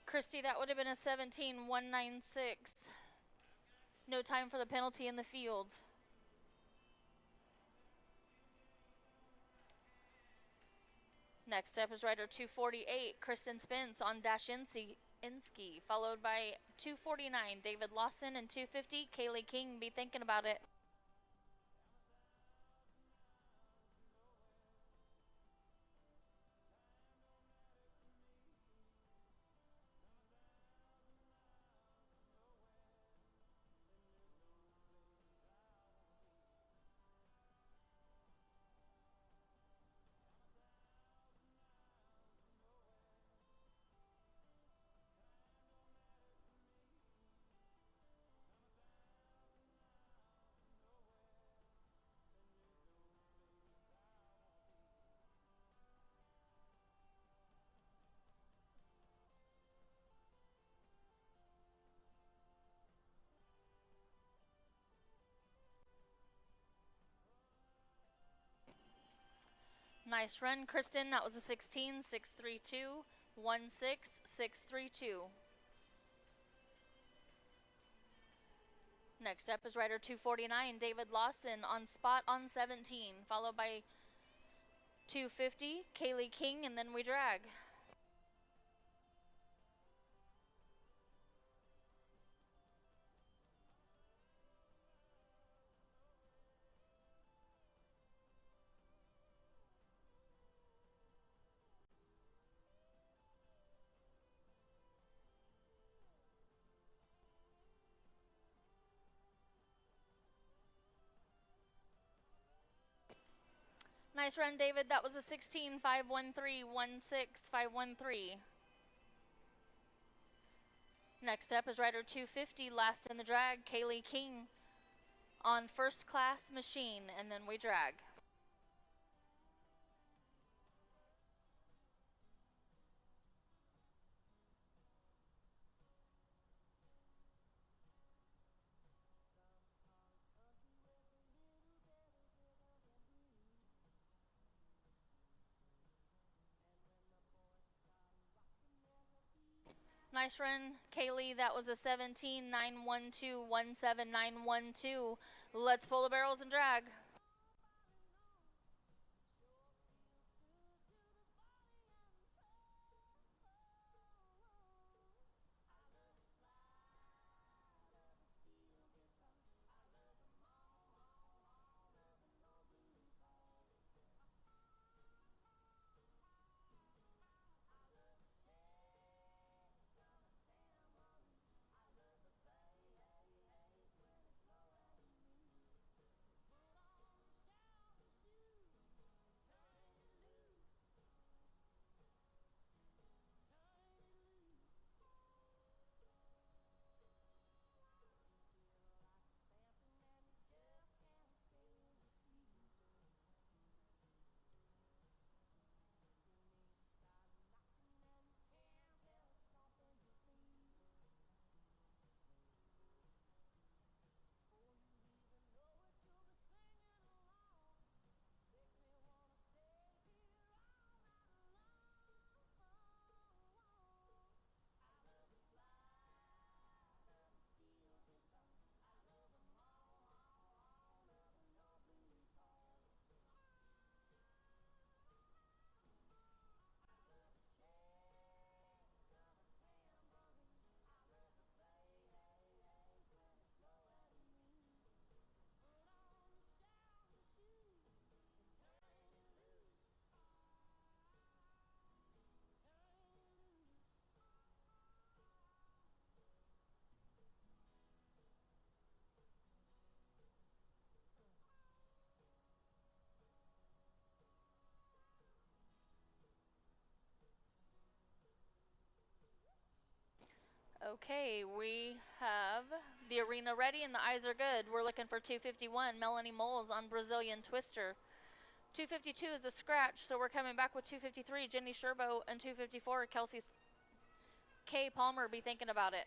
Christy, that would have been a 17,196. No time for the penalty in the field. Next up is rider 248, Kristen Spence on Dashinsky, followed by 249, David Lawson, and 250, Kaylee King. Be thinking about it. Nice run, Kristen. That was a 16, 632, 16, 632. Next up is rider 249, David Lawson on spot on 17, followed by 250, Kaylee King, and then we drag. Nice run, David. That was a 16, 513, 16, 513. Next up is rider 250, last in the drag, Kaylee King on First Class Machine, and then we drag. Nice run, Kaylee. That was a 17, 912, 17, 912. Let's pull the barrels and drag. Okay, we have the arena ready and the eyes are good. We're looking for 251, Melanie Moles on Brazilian Twister. 252 is a scratch, so we're coming back with 253, Jenny Sherbo, and 254, Kelsey K. Palmer. Be thinking about it.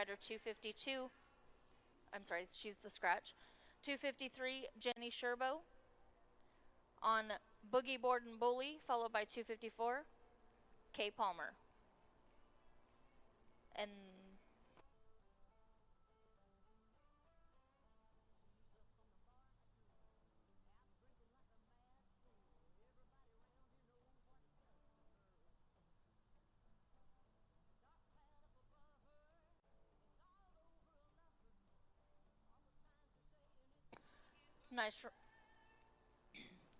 rider 252. I'm sorry, she's the scratch. 253, Jenny Sherbo. On Boogie Board and Bully, followed by 254, Kay Palmer. And nice.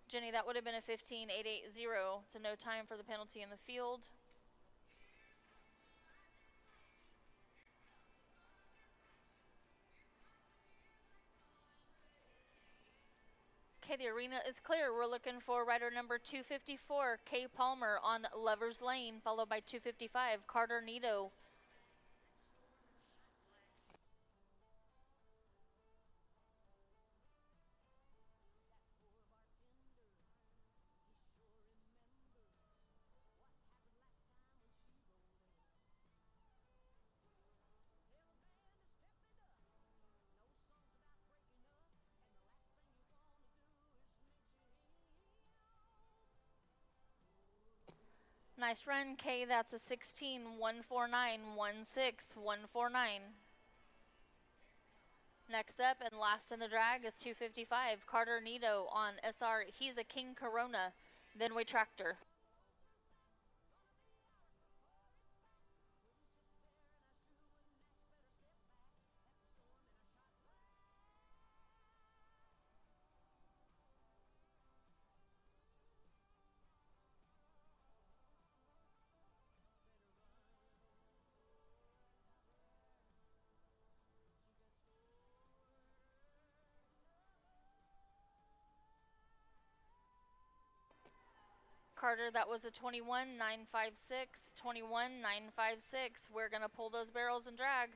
Jenny, that would have been a 15.880. So no time for the penalty in the field. Okay, the arena is clear. We're looking for rider number 254, Kay Palmer on Lover's Lane, followed by 255, Carter Nito. Nice run, Kay. That's a 16.149.16.149. Next up and last in the drag is 255, Carter Nito on SR. He's a King Corona. Then we tractor. Carter, that was a 21.956, 21.956. We're going to pull those barrels and drag.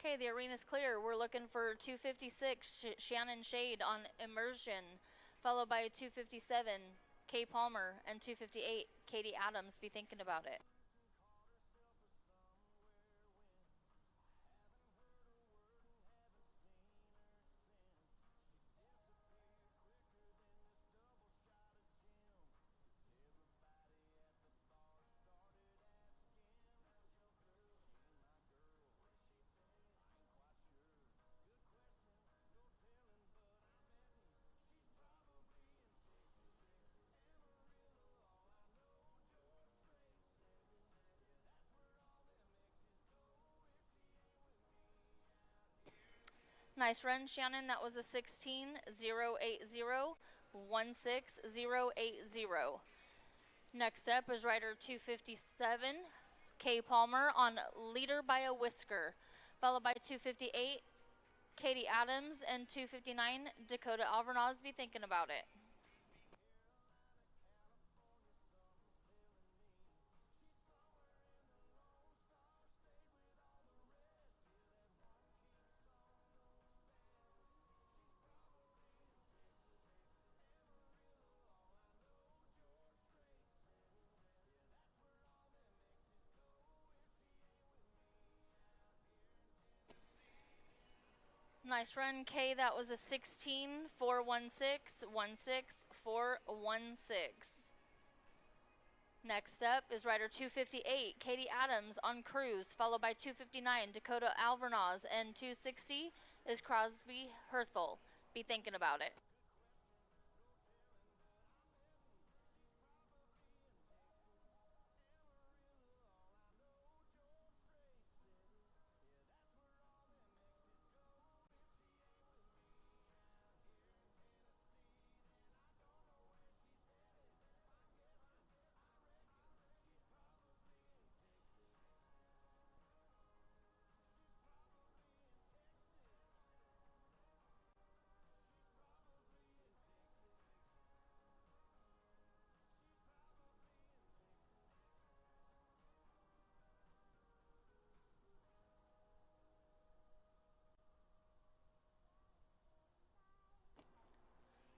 Okay, the arena's clear. We're looking for 256, Shannon Shade on Immersion, followed by 257, Kay Palmer, and 258, Katie Adams. Be thinking about it. Nice run, Shannon. That was a 16.080, 16080. Next up is rider 257, Kay Palmer on Leader by a Whisker, followed by 258, Katie Adams, and 259, Dakota Alvarez. Be thinking about it. Nice run, Kay. That was a 16.416, 16416. Next up is rider 258, Katie Adams on Cruise, followed by 259, Dakota Alvarez, and 260 is Crosby Herthel. Be thinking about it.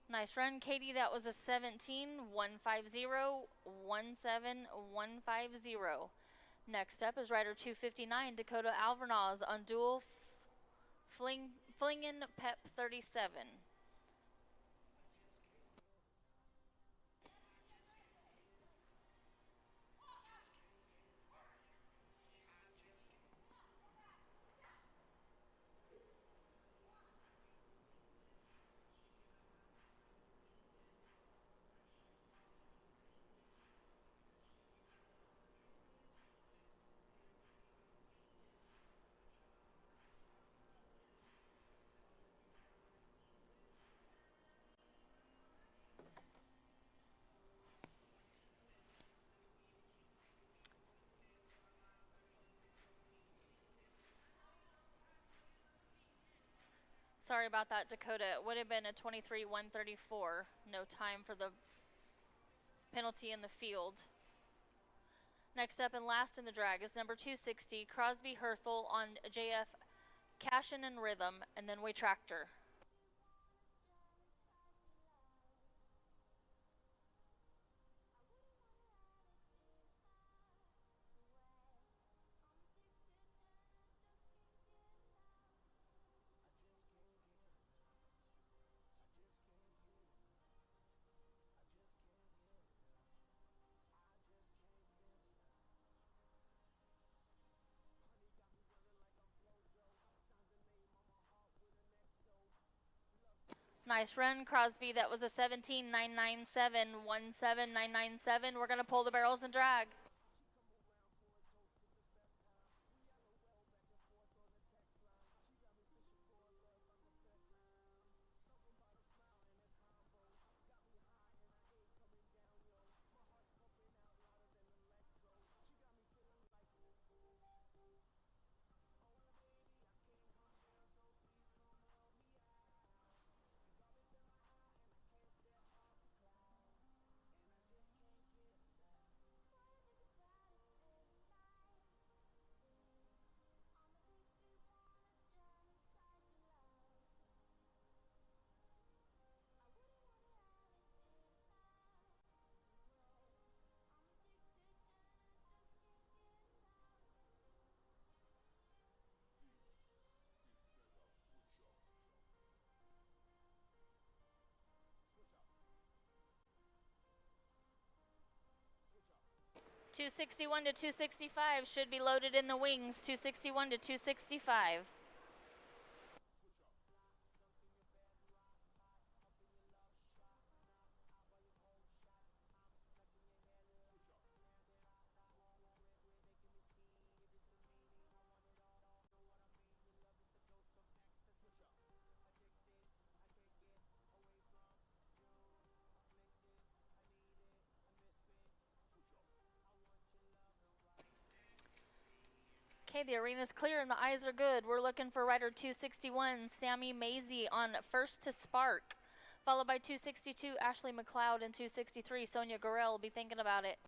Nice run, Katie. That was a 17.150, 17150. Next up is rider 259, Dakota Alvarez on dual Flingen Pep 37. Sorry about that, Dakota. It would have been a 23.134. No time for the penalty in the field. Next up and last in the drag is number 260, Crosby Herthel on JF Cashin and Rhythm, and then we Tractor. Nice run, Crosby. That was a 17.997, 17997. We're going to pull the barrels and drag. $261 to $265 should be loaded in the wings. $261 to $265. Okay, the arena's clear and the eyes are good. We're looking for rider 261, Sammy Maisie on First to Spark, followed by 262, Ashley McLeod, and 263, Sonia Gurrell. Will be thinking about it.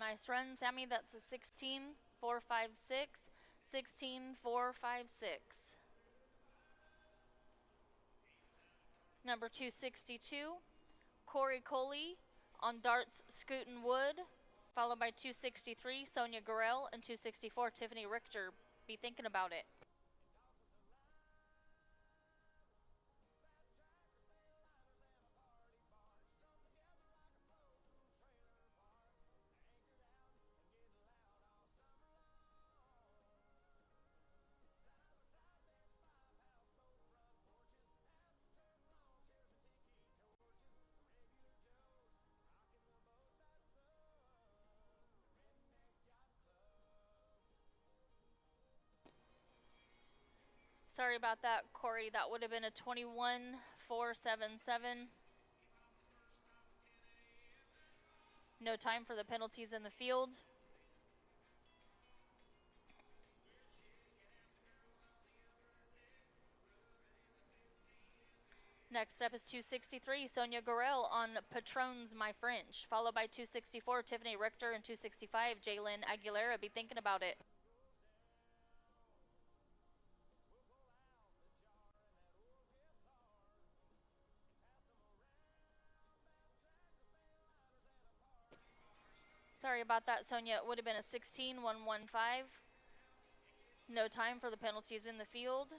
Nice run, Sammy. That's a 16.456. 16.456. Number 262, Corey Coley on Darts Scootin' Wood, followed by 263, Sonia Gurrell, and 264, Tiffany Richter. Be thinking about it. Sorry about that, Corey. That would have been a 21.477. No time for the penalties in the field. Next up is 263, Sonia Gurrell on Patrons My French, followed by 264, Tiffany Richter, and 265, Jalen Aguilera. Be thinking about it. Sorry about that, Sonia. It would have been a 16.115. No time for the penalties in the field.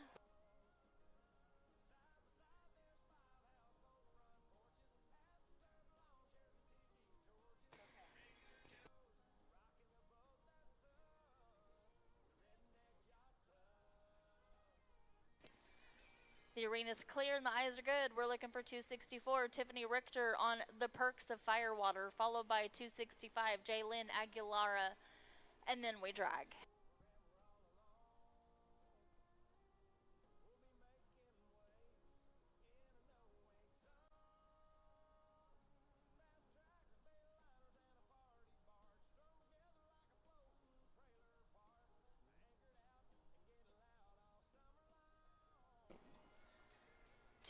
The arena's clear and the eyes are good. We're looking for 264, Tiffany Richter on The Perks of Firewater, followed by 265, Jalen Aguilera, and then we drag.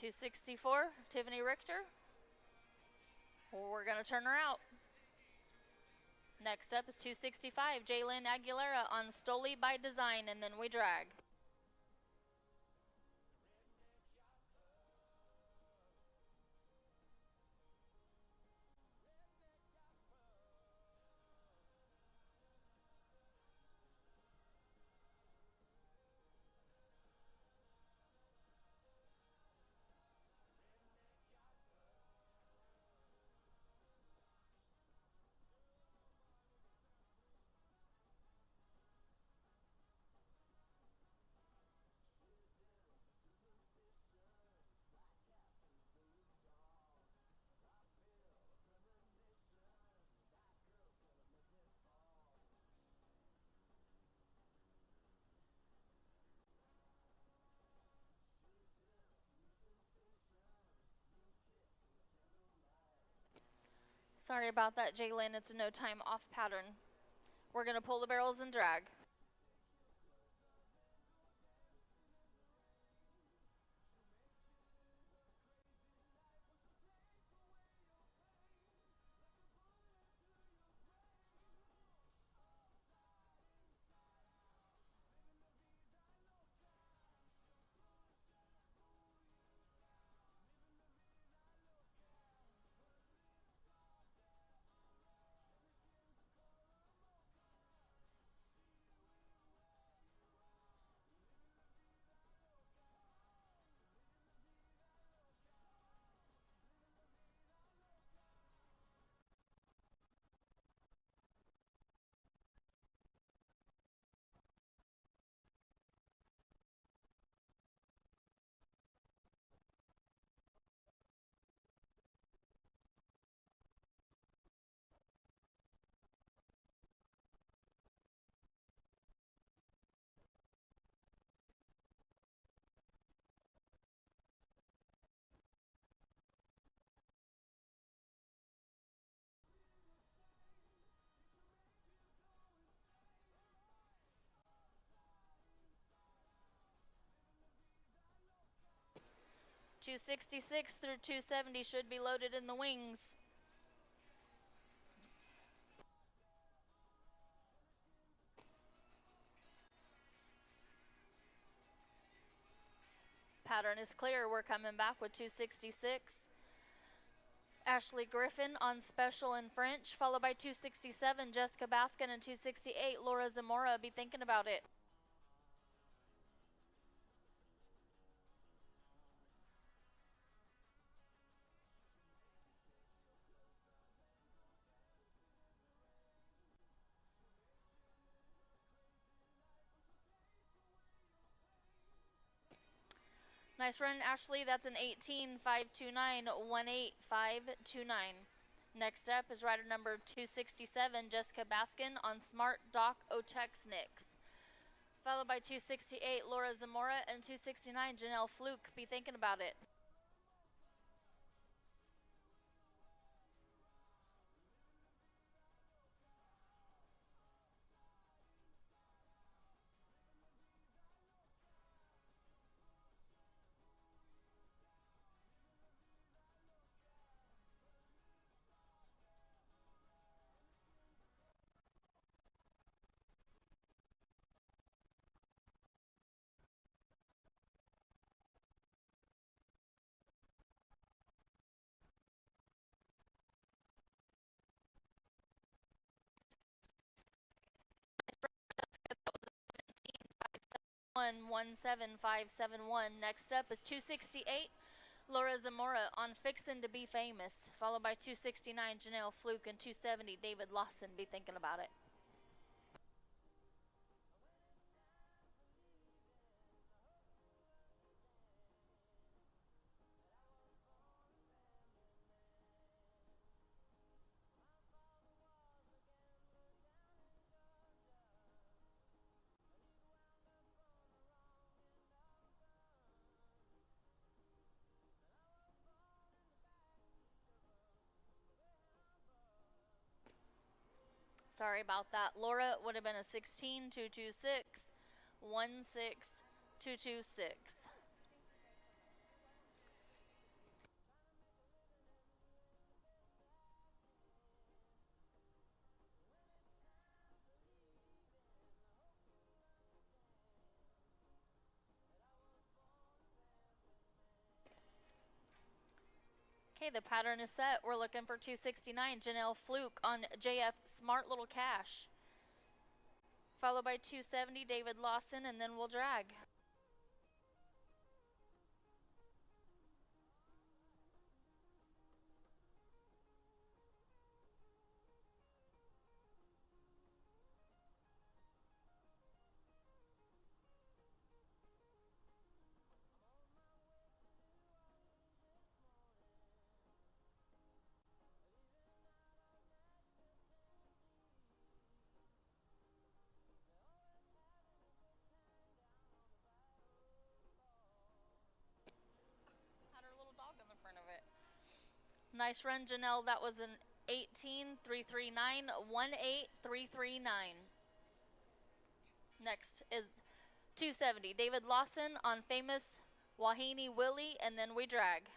.264, Tiffany Richter. We're going to turn her out. Next up is 265, Jalen Aguilera on Stoli by Design, and then we drag. Sorry about that, Jalen. It's a no time off pattern. We're going to pull the barrels and drag. 266 through 270 should be loaded in the wings. Pattern is clear. We're coming back with 266. Ashley Griffin on special in French, followed by 267, Jessica Baskin, and 268, Laura Zamora. Be thinking about it. Nice run, Ashley. That's an 18,529, 18529. Next up is rider number 267, Jessica Baskin on Smart Doc Ochex Nix. Followed by 268, Laura Zamora, and 269, Janelle Fluke. Be thinking about it. One 17571. Next up is 268, Laura Zamora on Fixin' to Be Famous, followed by 269, Janelle Fluke, and 270, David Lawson. Be thinking about it. Sorry about that. Laura would have been a 16,226, 16226. Okay, the pattern is set. We're looking for 269, Janelle Fluke on JF Smart Little Cash. Followed by 270, David Lawson, and then we'll drag. Had her little dog on the front of it. Nice run, Janelle. That was an 18,339, 18339. Next is 270, David Lawson on Famous Wahini Willie, and then we drag.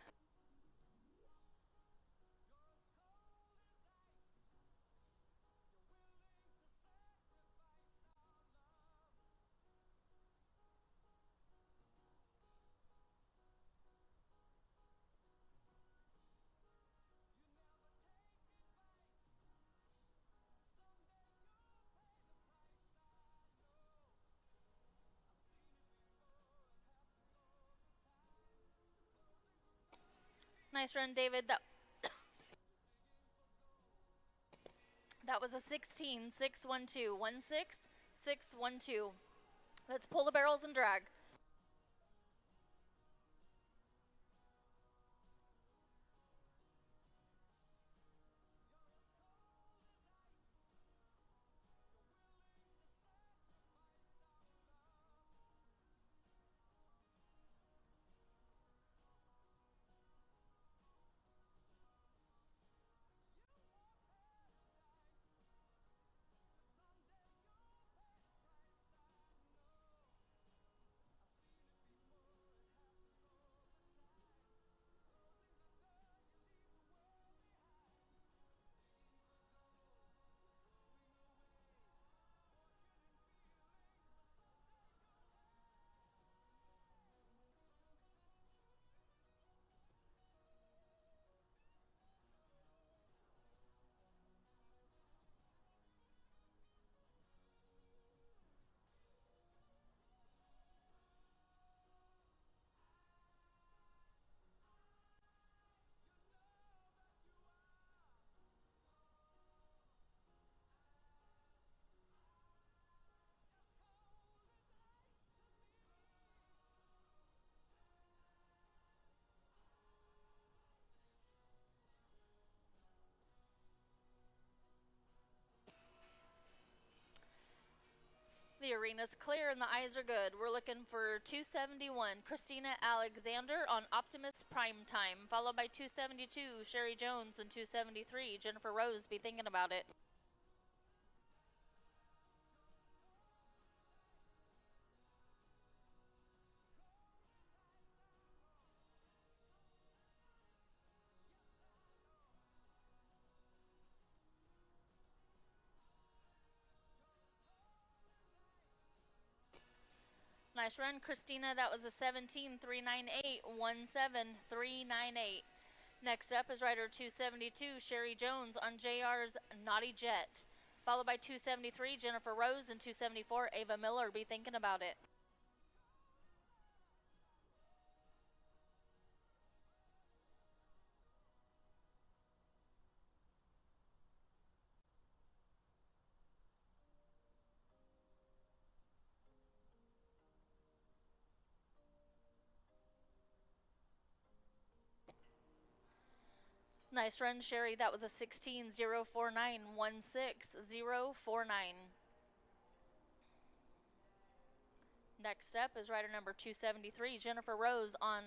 Nice run, David. That was a 16, 612, 16612. Let's pull the barrels and drag. The arena's clear and the eyes are good. We're looking for 271, Christina Alexander on Optimus Prime Time, followed by 272, Sherry Jones, and 273, Jennifer Rose. Be thinking about it. Nice run, Christina. That was a 17,398, 17,398. Next up is rider 272, Sherry Jones on JR's Naughty Jet, followed by 273, Jennifer Rose, and 274, Ava Miller. Be thinking about it. Nice run, Sherry. That was a 16,049, 16,049. Next up is rider number 273, Jennifer Rose on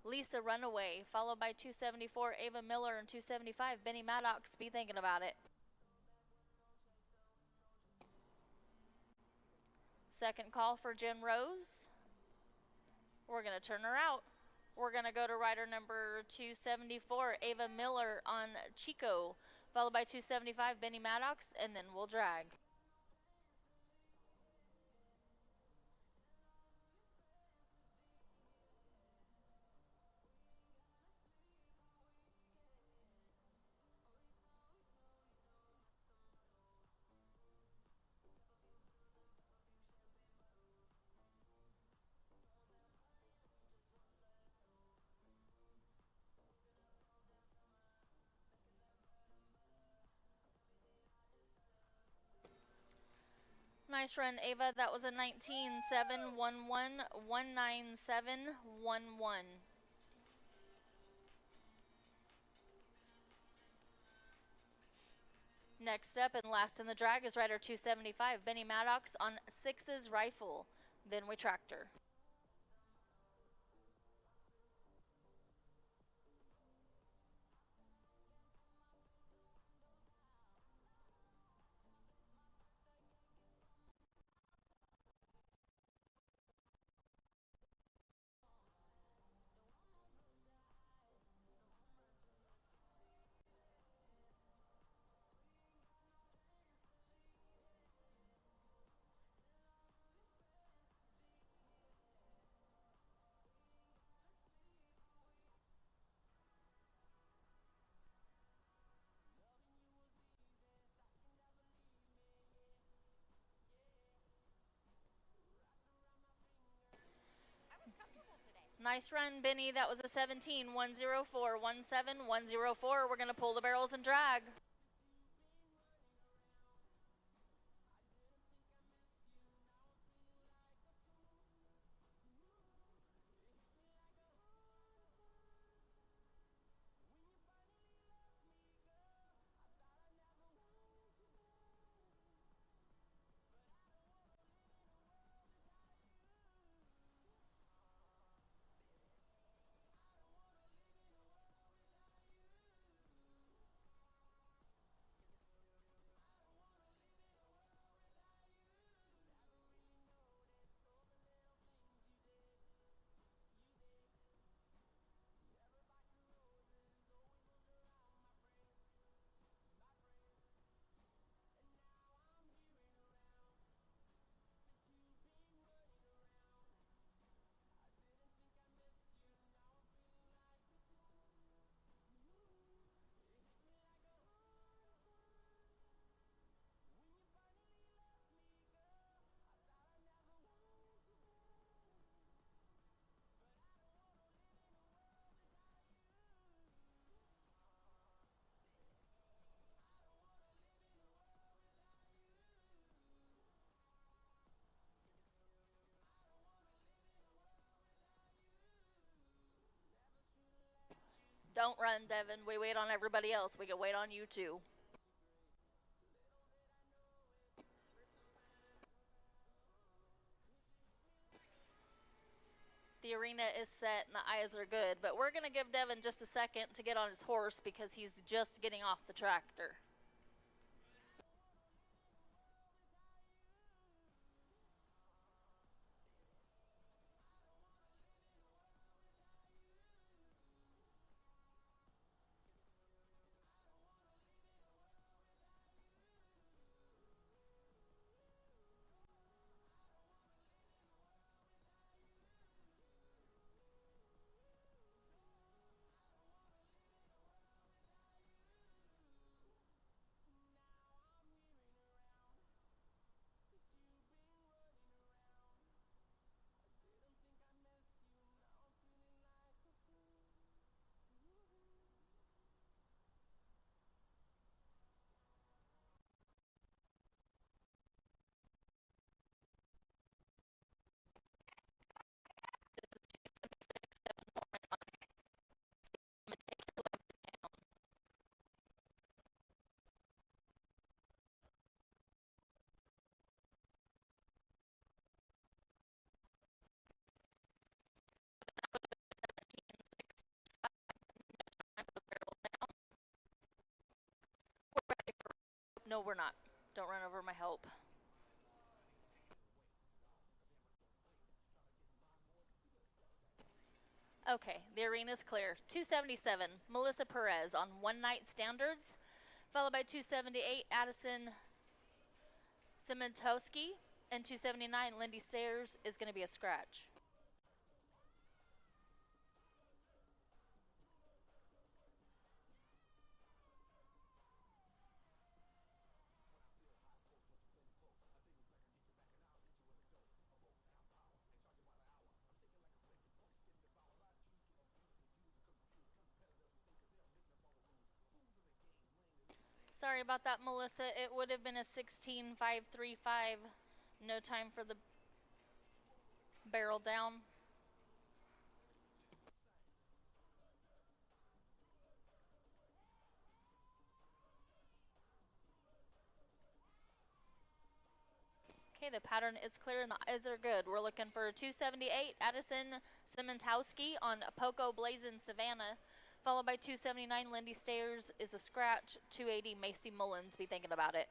Lisa Runaway, followed by 274, Ava Miller, and 275, Benny Maddox. Be thinking about it. Second call for Jen Rose. We're going to turn her out. We're going to go to rider number 274, Ava Miller on Chico, followed by 275, Benny Maddox, and then we'll drag. Nice run, Ava. That was a 19,711, 19711. Next up and last in the drag is rider 275, Benny Maddox on Six's Rifle. Then we tractor. Nice run, Benny. That was a 17,104, 17104. We're going to pull the barrels and drag. Don't run, Devin. We wait on everybody else. We can wait on you too. The arena is set and the eyes are good, but we're going to give Devin just a second to get on his horse because he's just getting off the tractor. No, we're not. Don't run over my help. Okay, the arena's clear. 277, Melissa Perez on one night standards, followed by 278, Addison Simentowski, and 279, Lindy Stairs is going to be a scratch. Sorry about that, Melissa. It would have been a 16.535. No time for the barrel down. Okay, the pattern is clear and the eyes are good. We're looking for 278, Addison Simentowski on Poco Blazin' Savannah, followed by 279, Lindy Stairs is a scratch, 280, Macy Mullins, be thinking about it.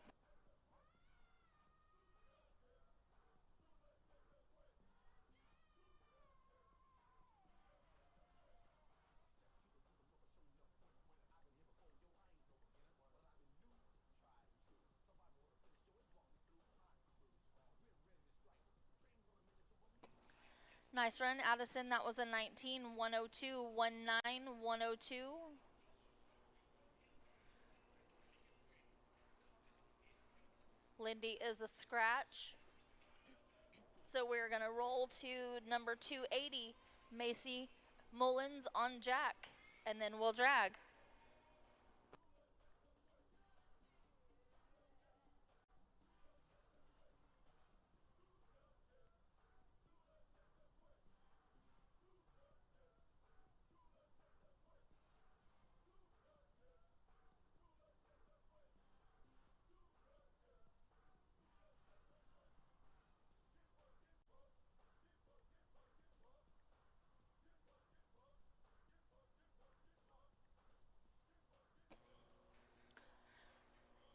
Nice run, Addison. That was a 19, 102, 19, 102. Lindy is a scratch. So we're going to roll to number 280, Macy Mullins on jack, and then we'll drag.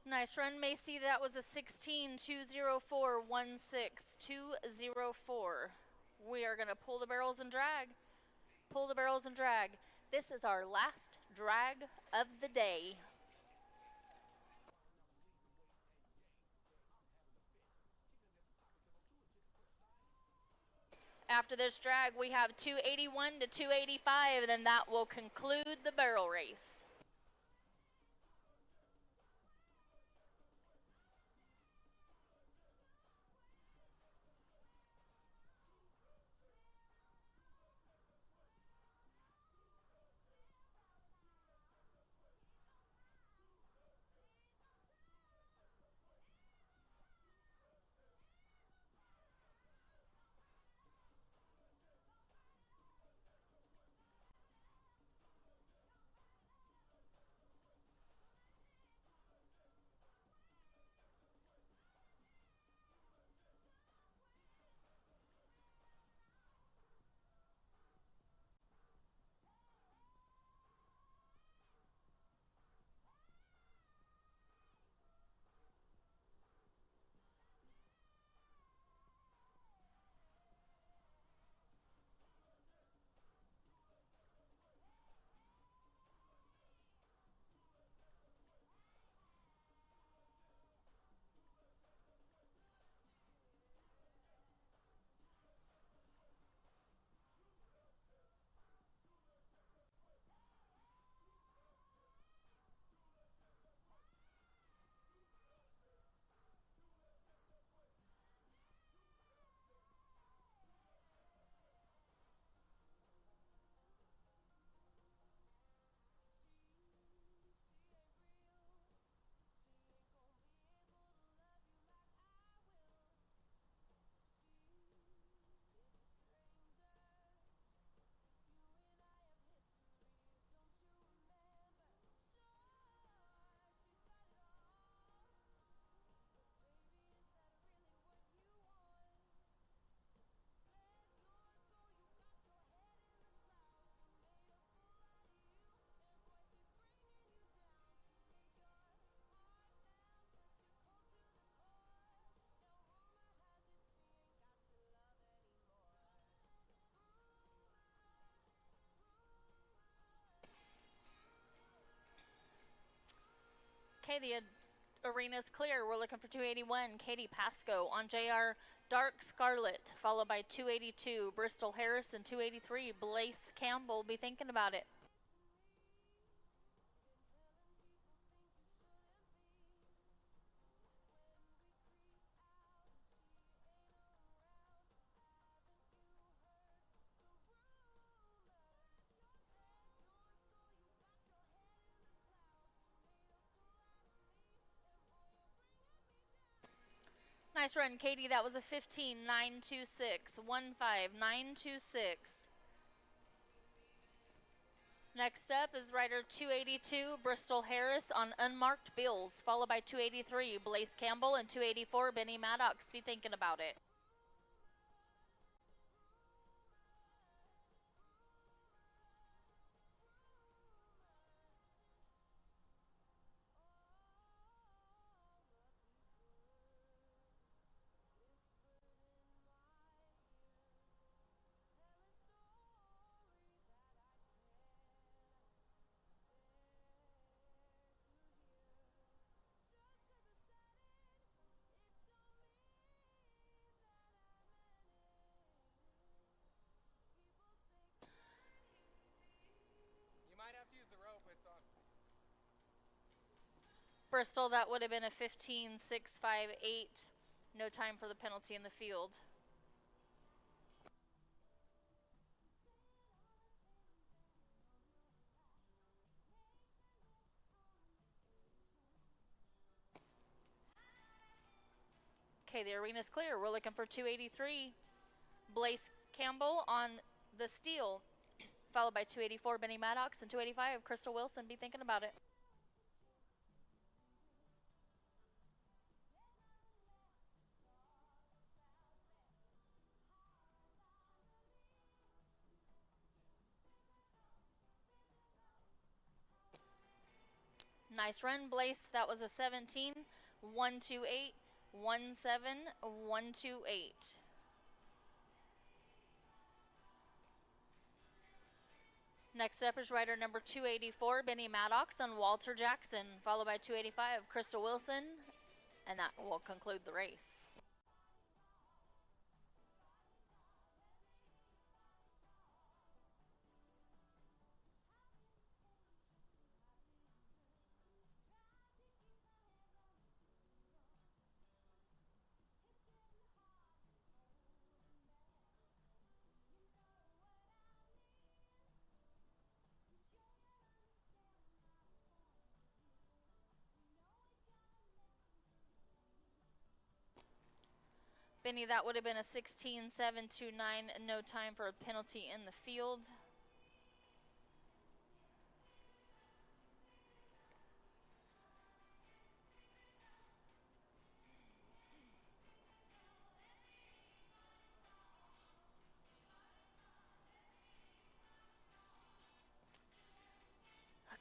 Nice run, Macy. That was a 16, 204, 16, 204. We are going to pull the barrels and drag. Pull the barrels and drag. This is our last drag of the day. After this drag, we have 281 to 285, and then that will conclude the barrel race. Okay, the arena's clear. We're looking for 281, Katie Pasco on JR Dark Scarlet, followed by 282, Bristol Harris, and 283, Blaze Campbell. Be thinking about it. Nice run, Katie. That was a 15.926. 15926. Next up is rider 282, Bristol Harris on Unmarked Bills, followed by 283, Blaze Campbell, and 284, Benny Maddox. Be thinking about it. Bristol, that would have been a 15.658. No time for the penalty in the field. Okay, the arena's clear. We're looking for 283, Blaze Campbell on the steel, followed by 284, Benny Maddox, and 285, Crystal Wilson. Be thinking about it. Nice run, Blaze. That was a 17.128. 17128. Next up is rider number 284, Benny Maddox on Walter Jackson, followed by 285, Crystal Wilson, and that will conclude the race. Benny, that would have been a 16.729, no time for a penalty in the field.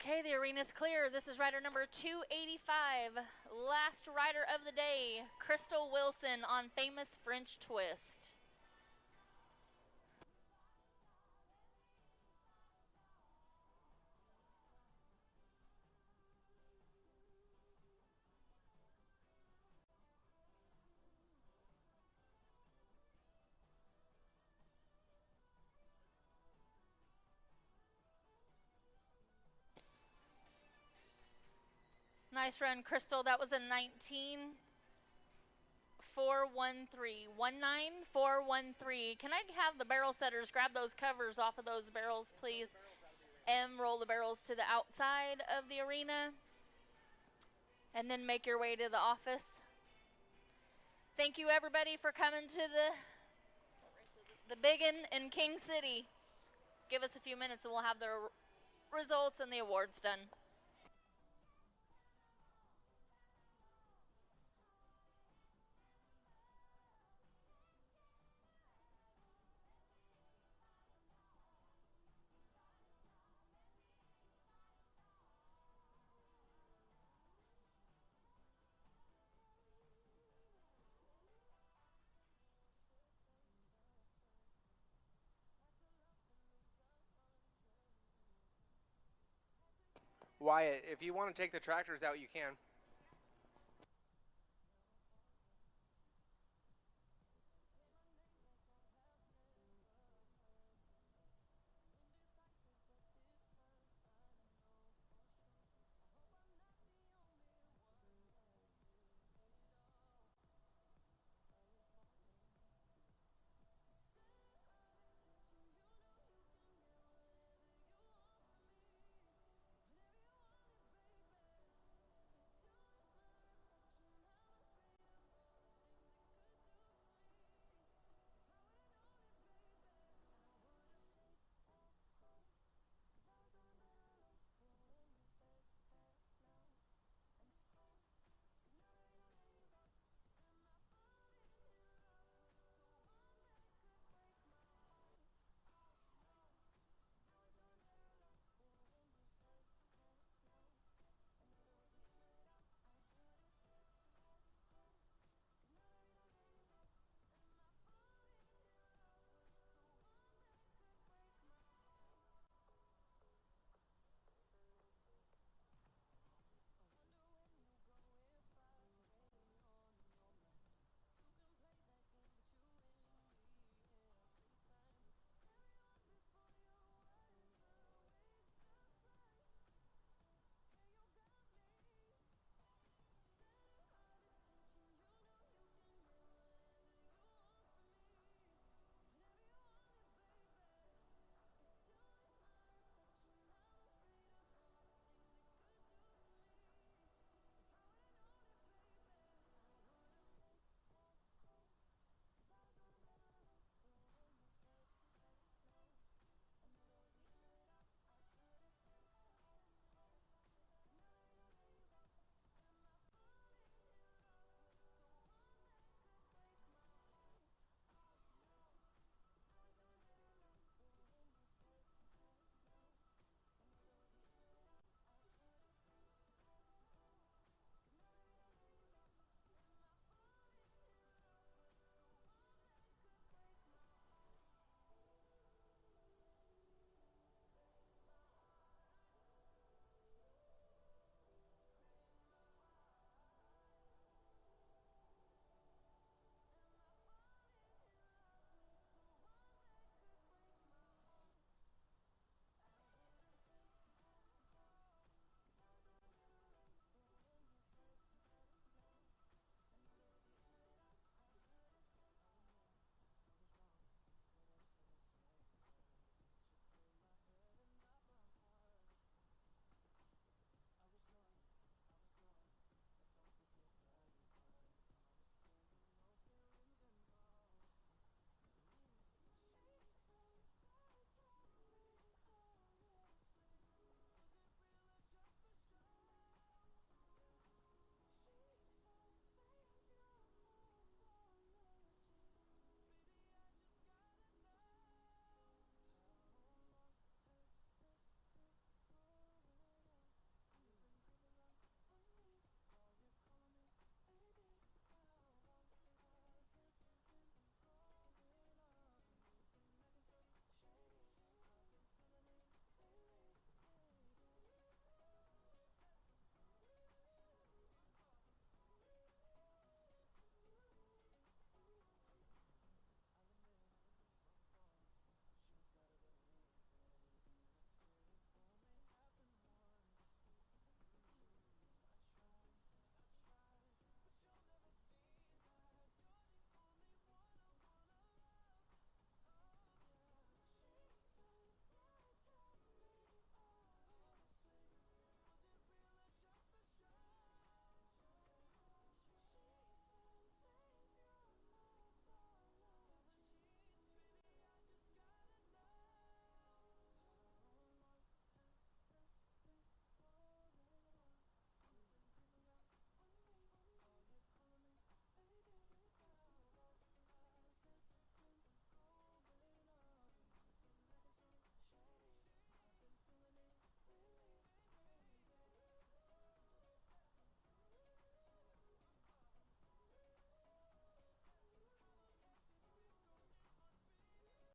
Okay, the arena's clear. This is rider number 285, last rider of the day, Crystal Wilson on Famous French Twist. Nice run, Crystal. That was a 19.413. 19413. Can I have the barrel setters grab those covers off of those barrels, please? And roll the barrels to the outside of the arena. And then make your way to the office. Thank you, everybody, for coming to the Biggin in King City. Give us a few minutes and we'll have the results and the awards done. Wyatt, if you want to take the tractors out, you can.